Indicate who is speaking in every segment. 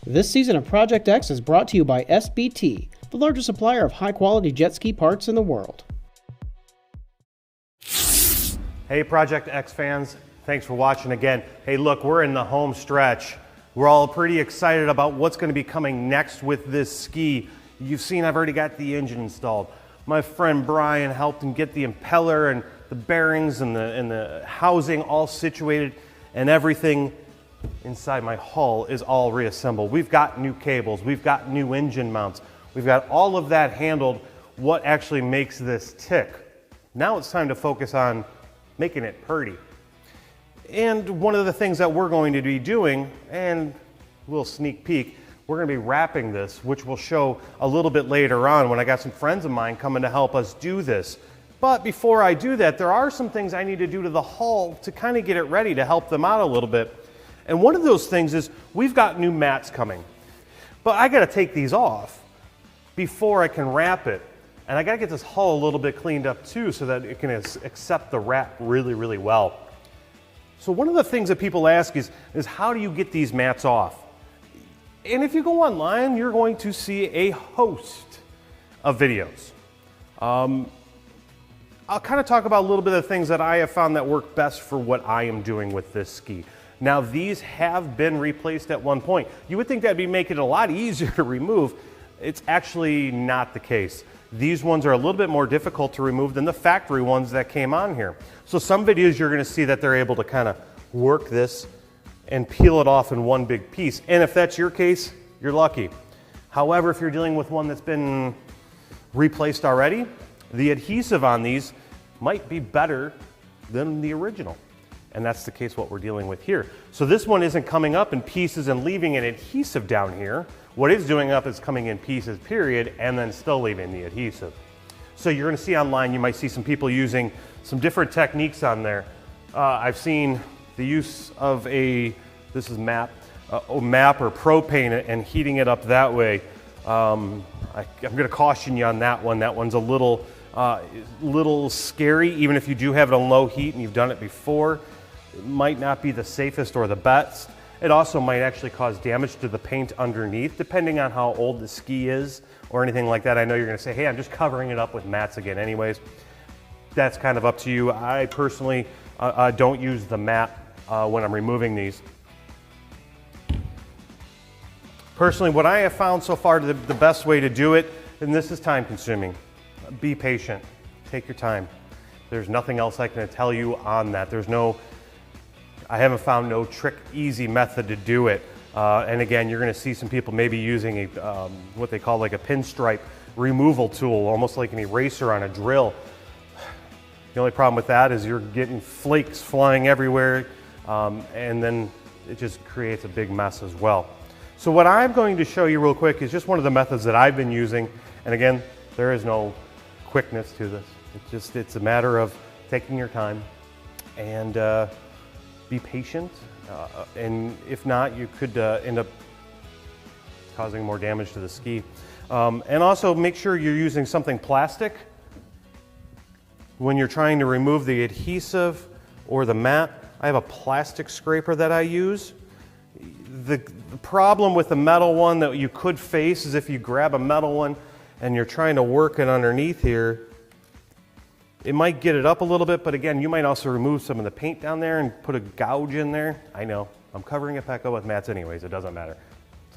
Speaker 1: This season of Project X is brought to you by SBT, the largest supplier of high-quality jet ski parts in the world.
Speaker 2: Hey Project X fans, thanks for watching again. Hey look, we're in the home stretch. We're all pretty excited about what's going to be coming next with this ski. You've seen I've already got the engine installed. My friend Brian helped him get the impeller and the bearings and the housing all situated, and everything inside my hull is all reassembled. We've got new cables, we've got new engine mounts, we've got all of that handled, what actually makes this tick. Now it's time to focus on making it pretty. And one of the things that we're going to be doing, and a little sneak peek, we're going to be wrapping this, which we'll show a little bit later on when I got some friends of mine coming to help us do this. But before I do that, there are some things I need to do to the hull to kind of get it ready to help them out a little bit. And one of those things is we've got new mats coming. But I got to take these off before I can wrap it. And I got to get this hull a little bit cleaned up too so that it can accept the wrap really, really well. So one of the things that people ask is how do you get these mats off? And if you go online, you're going to see a host of videos. I'll kind of talk about a little bit of the things that I have found that work best for what I am doing with this ski. Now these have been replaced at one point. You would think that'd be making it a lot easier to remove. It's actually not the case. These ones are a little bit more difficult to remove than the factory ones that came on here. So some videos you're going to see that they're able to kind of work this and peel it off in one big piece. And if that's your case, you're lucky. However, if you're dealing with one that's been replaced already, the adhesive on these might be better than the original. And that's the case what we're dealing with here. So this one isn't coming up in pieces and leaving an adhesive down here. What it's doing up is coming in pieces, period, and then still leaving the adhesive. So you're going to see online, you might see some people using some different techniques on there. I've seen the use of this is MAP or propane and heating it up that way. I'm going to caution you on that one. That one's a little scary, even if you do have it on low heat and you've done it before. It might not be the safest or the best. It also might actually cause damage to the paint underneath, depending on how old the ski is or anything like that. I know you're going to say, hey, I'm just covering it up with mats again anyways. That's kind of up to you. I personally don't use the mat when I'm removing these. Personally, what I have found so far the best way to do it, and this is time consuming, be patient, take your time. There's nothing else I can tell you on that. I haven't found no trick, easy method to do it. And again, you're going to see some people maybe using what they call like a pinstripe removal tool, almost like an eraser on a drill. The only problem with that is you're getting flakes flying everywhere, and then it just creates a big mess as well. So what I'm going to show you real quick is just one of the methods that I've been using. And again, there is no quickness to this. It's a matter of taking your time and be patient, and if not, you could end up causing more damage to the ski. And also make sure you're using something plastic when you're trying to remove the adhesive or the mat. I have a plastic scraper that I use. The problem with the metal one that you could face is if you grab a metal one and you're trying to work it underneath here, it might get it up a little bit, but again, you might also remove some of the paint down there and put a gouge in there. I know, I'm covering a Pecco with mats anyways, it doesn't matter.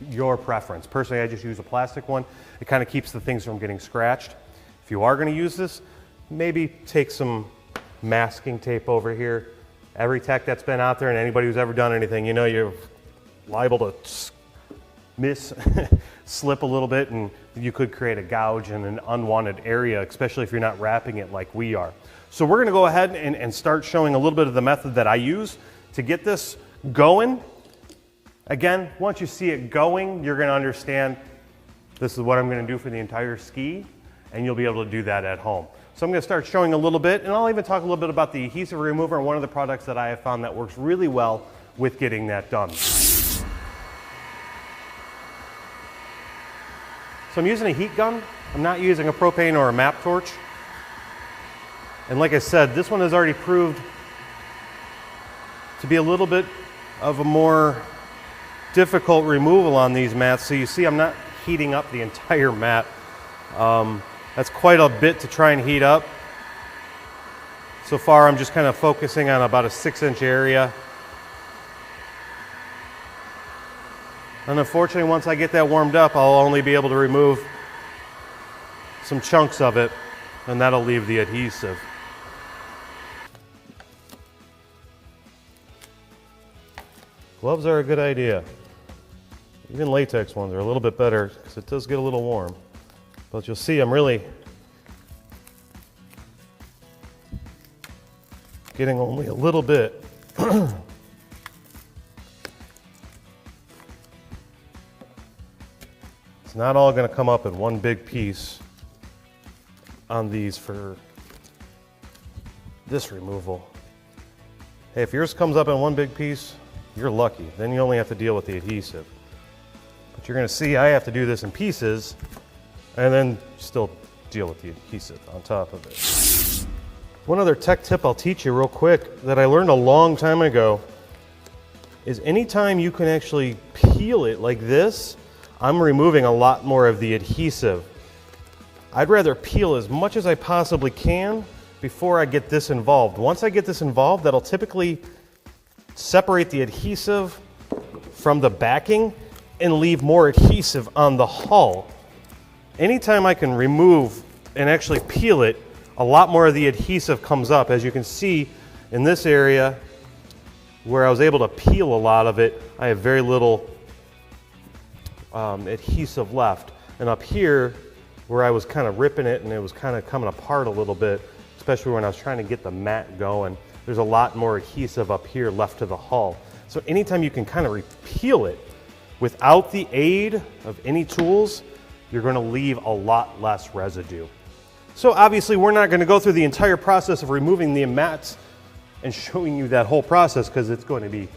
Speaker 2: It's your preference. Personally, I just use a plastic one. It kind of keeps the things from getting scratched. If you are going to use this, maybe take some masking tape over here. Every tech that's been out there and anybody who's ever done anything, you know you're liable to slip a little bit and you could create a gouge in an unwanted area, especially if you're not wrapping it like we are. So we're going to go ahead and start showing a little bit of the method that I use to get this going. Again, once you see it going, you're going to understand this is what I'm going to do for the entire ski, and you'll be able to do that at home. So I'm going to start showing a little bit, and I'll even talk a little bit about the adhesive remover, one of the products that I have found that works really well with getting that done. So I'm using a heat gun. I'm not using a propane or a MAP torch. And like I said, this one has already proved to be a little bit of a more difficult removal on these mats. So you see I'm not heating up the entire mat. That's quite a bit to try and heat up. So far I'm just kind of focusing on about a 6-inch area. And unfortunately, once I get that warmed up, I'll only be able to remove some chunks of it, and that'll leave the adhesive. Gloves are a good idea. Even latex ones are a little bit better because it does get a little warm. But you'll see I'm really getting only a little bit. It's not all going to come up in one big piece on these for this removal. Hey, if yours comes up in one big piece, you're lucky. Then you only have to deal with the adhesive. But you're going to see I have to do this in pieces and then still deal with the adhesive on top of it. One other tech tip I'll teach you real quick that I learned a long time ago is anytime you can actually peel it like this, I'm removing a lot more of the adhesive. I'd rather peel as much as I possibly can before I get this involved. Once I get this involved, that'll typically separate the adhesive from the backing and leave more adhesive on the hull. Anytime I can remove and actually peel it, a lot more of the adhesive comes up. As you can see in this area where I was able to peel a lot of it, I have very little adhesive left. And up here where I was kind of ripping it and it was kind of coming apart a little bit, especially when I was trying to get the mat going, there's a lot more adhesive up here left to the hull. So anytime you can kind of peel it without the aid of any tools, you're going to leave a lot less residue. So obviously we're not going to go through the entire process of removing the mats and showing you that whole process because it's going to be,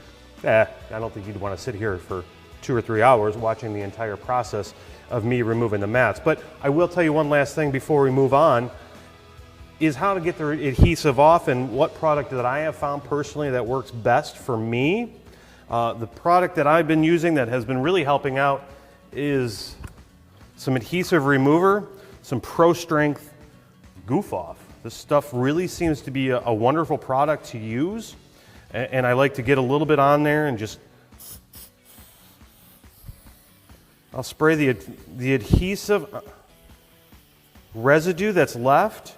Speaker 2: I don't think you'd want to sit here for 2 or 3 hours watching the entire process of me removing the mats. But I will tell you one last thing before we move on, is how to get the adhesive off and what product that I have found personally that works best for me. The product that I've been using that has been really helping out is some adhesive remover, some Pro Strength Goof Off. This stuff really seems to be a wonderful product to use, and I like to get a little bit on there and just, I'll spray the adhesive residue that's left.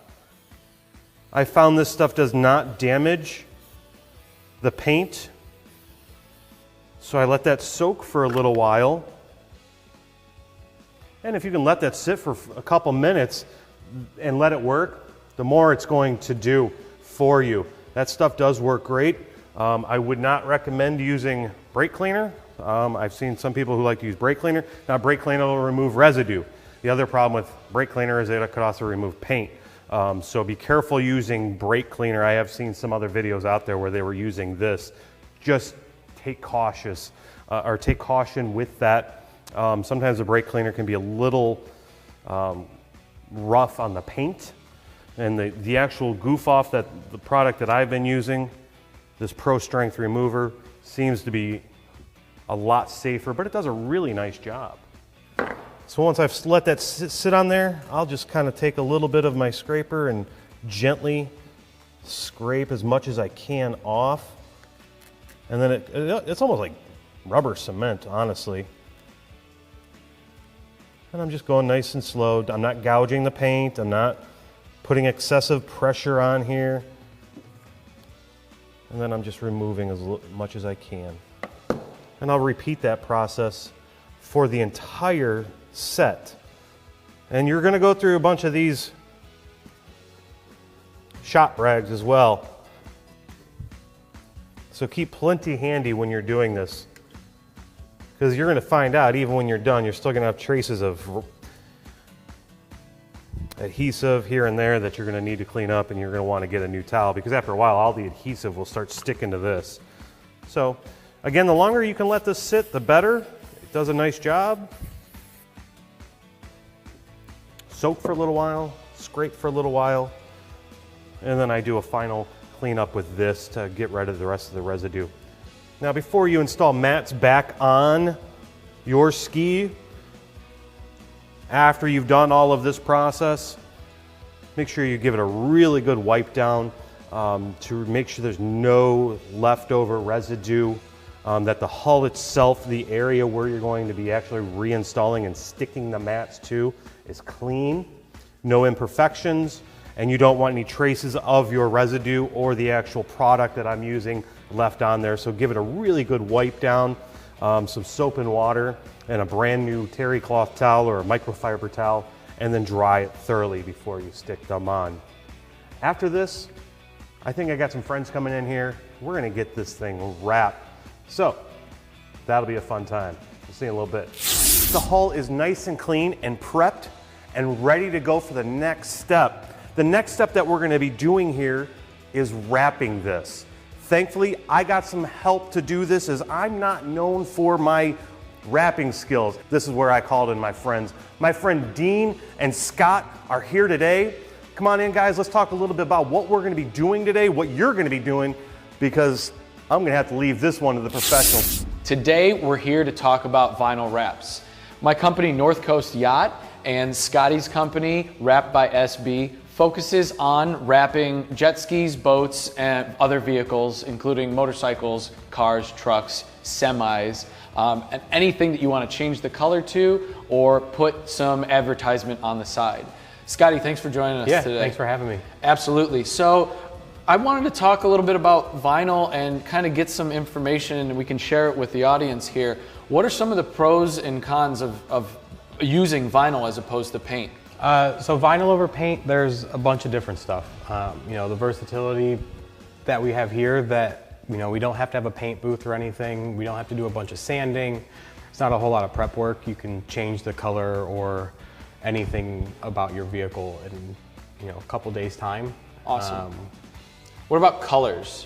Speaker 2: I found this stuff does not damage the paint, so I let that soak for a little while. And if you can let that sit for a couple minutes and let it work, the more it's going to do for you. That stuff does work great. I would not recommend using brake cleaner. I've seen some people who like to use brake cleaner. Now, brake cleaner will remove residue. The other problem with brake cleaner is that it could also remove paint. So be careful using brake cleaner. I have seen some other videos out there where they were using this. Just take caution with that. Sometimes the brake cleaner can be a little rough on the paint. And the actual goof off, that the product that I've been using, this Pro Strength remover, seems to be a lot safer, but it does a really nice job. So once I've let that sit on there, I'll just kind of take a little bit of my scraper and gently scrape as much as I can off. And then it's almost like rubber cement, honestly. And I'm just going nice and slow. I'm not gouging the paint. I'm not putting excessive pressure on here. And then I'm just removing as much as I can. And I'll repeat that process for the entire set. And you're going to go through a bunch of these shop rags as well. So keep plenty handy when you're doing this, because you're going to find out even when you're done, you're still going to have traces of adhesive here and there that you're going to need to clean up, and you're going to want to get a new towel, because after a while all the adhesive will start sticking to this. So again, the longer you can let this sit, the better. It does a nice job. Soak for a little while, scrape for a little while, and then I do a final clean up with this to get rid of the rest of the residue. Now before you install mats back on your ski, after you've done all of this process, make sure you give it a really good wipe down to make sure there's no leftover residue, that the hull itself, the area where you're going to be actually reinstalling and sticking the mats to, is clean, no imperfections, and you don't want any traces of your residue or the actual product that I'm using left on there. So give it a really good wipe down, some soap and water, and a brand new terry cloth towel or a microfiber towel, and then dry it thoroughly before you stick them on. After this, I think I got some friends coming in here. We're gonna get this thing wrapped. So that'll be a fun time. We'll see you in a little bit. The hull is nice and clean and prepped and ready to go for the next step. The next step that we're gonna be doing here is wrapping this. Thankfully, I got some help to do this, as I'm not known for my wrapping skills. This is where I called in my friends. My friend Dean and Scott are here today. Come on in, guys. Let's talk a little bit about what we're going to be doing today, what you're going to be doing, because I'm going to have to leave this one to the professionals.
Speaker 3: Today, we're here to talk about vinyl wraps. My company, North Coast Yacht, and Scotty's company, Wrapped by SB, focuses on wrapping jet skis, boats, and other vehicles, including motorcycles, cars, trucks, semis, and anything that you want to change the color to or put some advertisement on the side. Scotty, thanks for joining us today.
Speaker 4: Yeah, thanks for having me.
Speaker 3: Absolutely. So I wanted to talk a little bit about vinyl and kind of get some information, and we can share it with the audience here. What are some of the pros and cons of using vinyl as opposed to paint?
Speaker 4: So vinyl over paint, there's a bunch of different stuff. You know, the versatility that we have here, that we don't have to have a paint booth or anything. We don't have to do a bunch of sanding. It's not a whole lot of prep work. You can change the color or anything about your vehicle in a couple days time.
Speaker 3: Awesome. What about colors?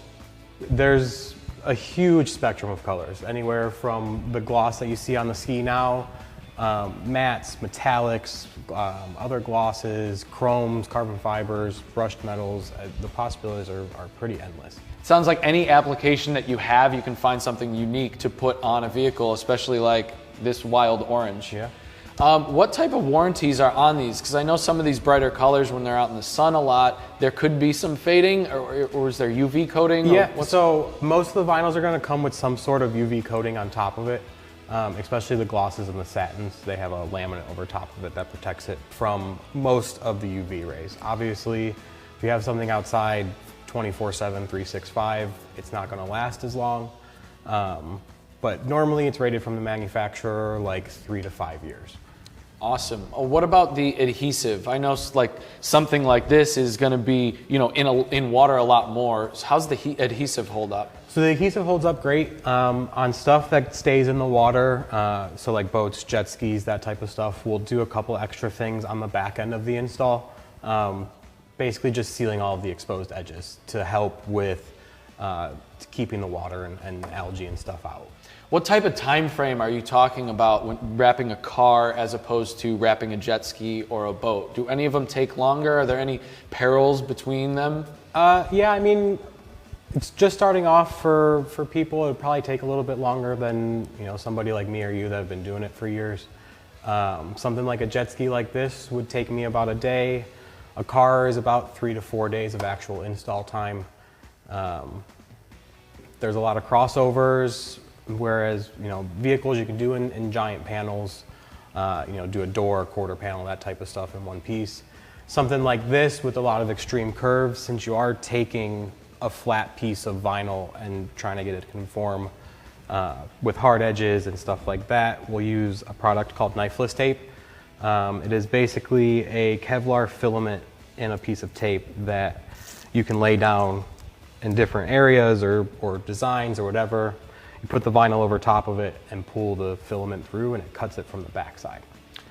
Speaker 4: There's a huge spectrum of colors, anywhere from the gloss that you see on the ski now, mattes, metallics, other glosses, chromes, carbon fibers, brushed metals. The possibilities are pretty endless.
Speaker 3: Sounds like any application that you have, you can find something unique to put on a vehicle, especially like this wild orange.
Speaker 4: Yeah.
Speaker 3: What type of warranties are on these? Because I know some of these brighter colors, when they're out in the sun a lot, there could be some fading, or is there UV coating?
Speaker 4: Yeah, so most of the vinyls are going to come with some sort of UV coating on top of it, especially the glosses and the satins. They have a laminate over top of it that protects it from most of the UV rays. Obviously, if you have something outside 24/7, 365, it's not going to last as long. But normally it's rated from the manufacturer like 3 to 5 years.
Speaker 3: Awesome. What about the adhesive? I know like something like this is going to be, in water a lot more. So how's the adhesive hold up?
Speaker 4: So the adhesive holds up great on stuff that stays in the water. So like boats, jet skis, that type of stuff. We'll do a couple extra things on the back end of the install. Basically just sealing all of the exposed edges to help with keeping the water and algae and stuff out.
Speaker 3: What type of time frame are you talking about when wrapping a car as opposed to wrapping a jet ski or a boat? Do any of them take longer? Are there any perils between them?
Speaker 4: Yeah, I mean, it's just starting off for people. It would probably take a little bit longer than somebody like me or you that have been doing it for years. Something like a jet ski like this would take me about a day. A car is about 3 to 4 days of actual install time. There's a lot of crossovers, whereas vehicles you can do in giant panels, do a door, quarter panel, that type of stuff in one piece. Something like this with a lot of extreme curves, since you are taking a flat piece of vinyl and trying to get it to conform with hard edges and stuff like that, we'll use a product called knifeless tape. It is basically a Kevlar filament in a piece of tape that you can lay down in different areas or designs or whatever. You put the vinyl over top of it and pull the filament through, and it cuts it from the backside.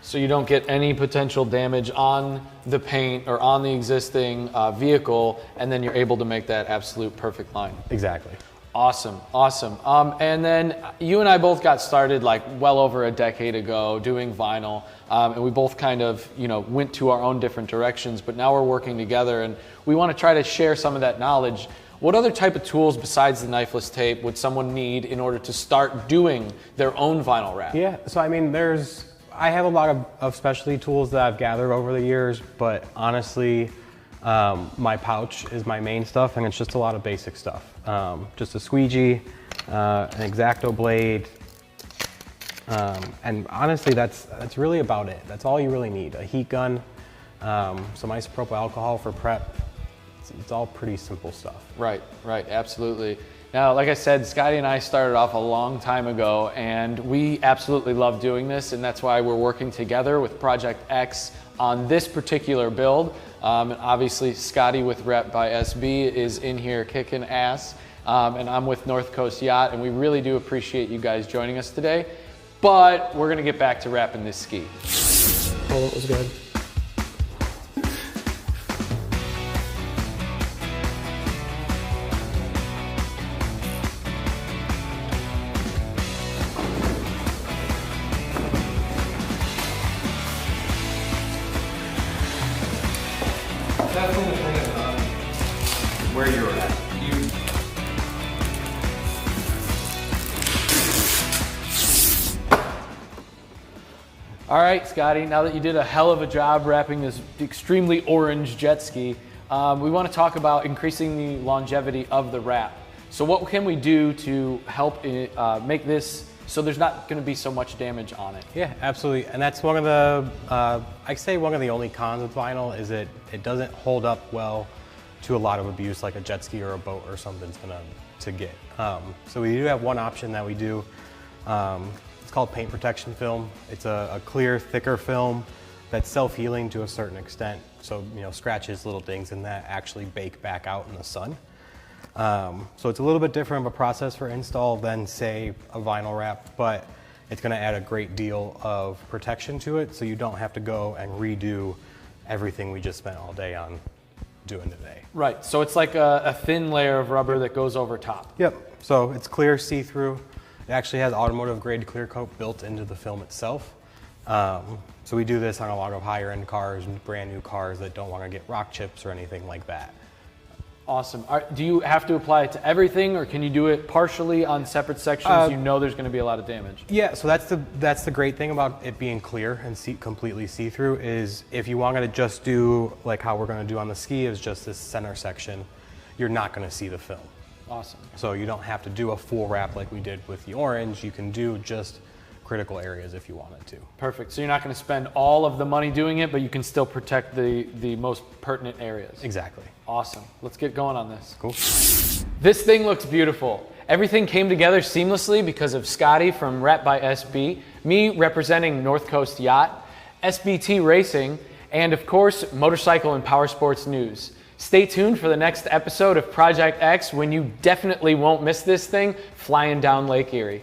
Speaker 3: So you don't get any potential damage on the paint or on the existing vehicle, and then you're able to make that absolute perfect line.
Speaker 4: Exactly.
Speaker 3: Awesome, awesome. And then you and I both got started like well over a decade ago doing vinyl, and we both kind of went to our own different directions, but now we're working together and we want to try to share some of that knowledge. What other type of tools besides the knifeless tape would someone need in order to start doing their own vinyl wrap?
Speaker 4: Yeah, so I mean, I have a lot of specialty tools that I've gathered over the years, but honestly, my pouch is my main stuff, and it's just a lot of basic stuff. Just a squeegee, an X-Acto blade, and honestly, that's really about it. That's all you really need. A heat gun, some isopropyl alcohol for prep. It's all pretty simple stuff.
Speaker 3: Right, absolutely. Now, like I said, Scotty and I started off a long time ago, and we absolutely love doing this, and that's why we're working together with Project X on this particular build. And obviously, Scotty with Rep by SB is in here kicking ass, and I'm with North Coast Yacht, and we really do appreciate you guys joining us today. But we're gonna get back to wrapping this ski.
Speaker 1: Oh, that was good.
Speaker 4: Definitely depending on where you're at.
Speaker 3: All right, Scotty, now that you did a hell of a job wrapping this extremely orange jet ski, we want to talk about increasing the longevity of the wrap. So what can we do to help make this so there's not going to be so much damage on it?
Speaker 4: Yeah, absolutely. And that's one of the, I'd say one of the only cons with vinyl is it doesn't hold up well to a lot of abuse like a jet ski or a boat or something's to get. So we do have one option that we do. It's called paint protection film. It's a clear, thicker film that's self-healing to a certain extent. So, scratches, little things in that actually bake back out in the sun. So it's a little bit different of a process for install than, say, a vinyl wrap, but it's going to add a great deal of protection to it, so you don't have to go and redo everything we just spent all day on doing today.
Speaker 3: Right, so it's like a thin layer of rubber that goes over top.
Speaker 4: Yep, so it's clear, see-through. It actually has automotive grade clear coat built into the film itself. So we do this on a lot of higher end cars and brand new cars that don't want to get rock chips or anything like that.
Speaker 3: Awesome. Do you have to apply it to everything, or can you do it partially on separate sections? You know there's going to be a lot of damage.
Speaker 4: Yeah, so that's the great thing about it being clear and completely see-through is if you want to just do like how we're going to do on the ski is just this center section, you're not going to see the film.
Speaker 3: Awesome.
Speaker 4: So you don't have to do a full wrap like we did with the orange. You can do just critical areas if you wanted to.
Speaker 3: Perfect. So you're not going to spend all of the money doing it, but you can still protect the most pertinent areas.
Speaker 4: Exactly.
Speaker 3: Awesome. Let's get going on this.
Speaker 4: Cool.
Speaker 3: This thing looks beautiful. Everything came together seamlessly because of Scotty from Rep by SB, me representing North Coast Yacht, SBT Racing, and of course, motorcycle and power sports news. Stay tuned for the next episode of Project X when you definitely won't miss this thing flying down Lake Erie.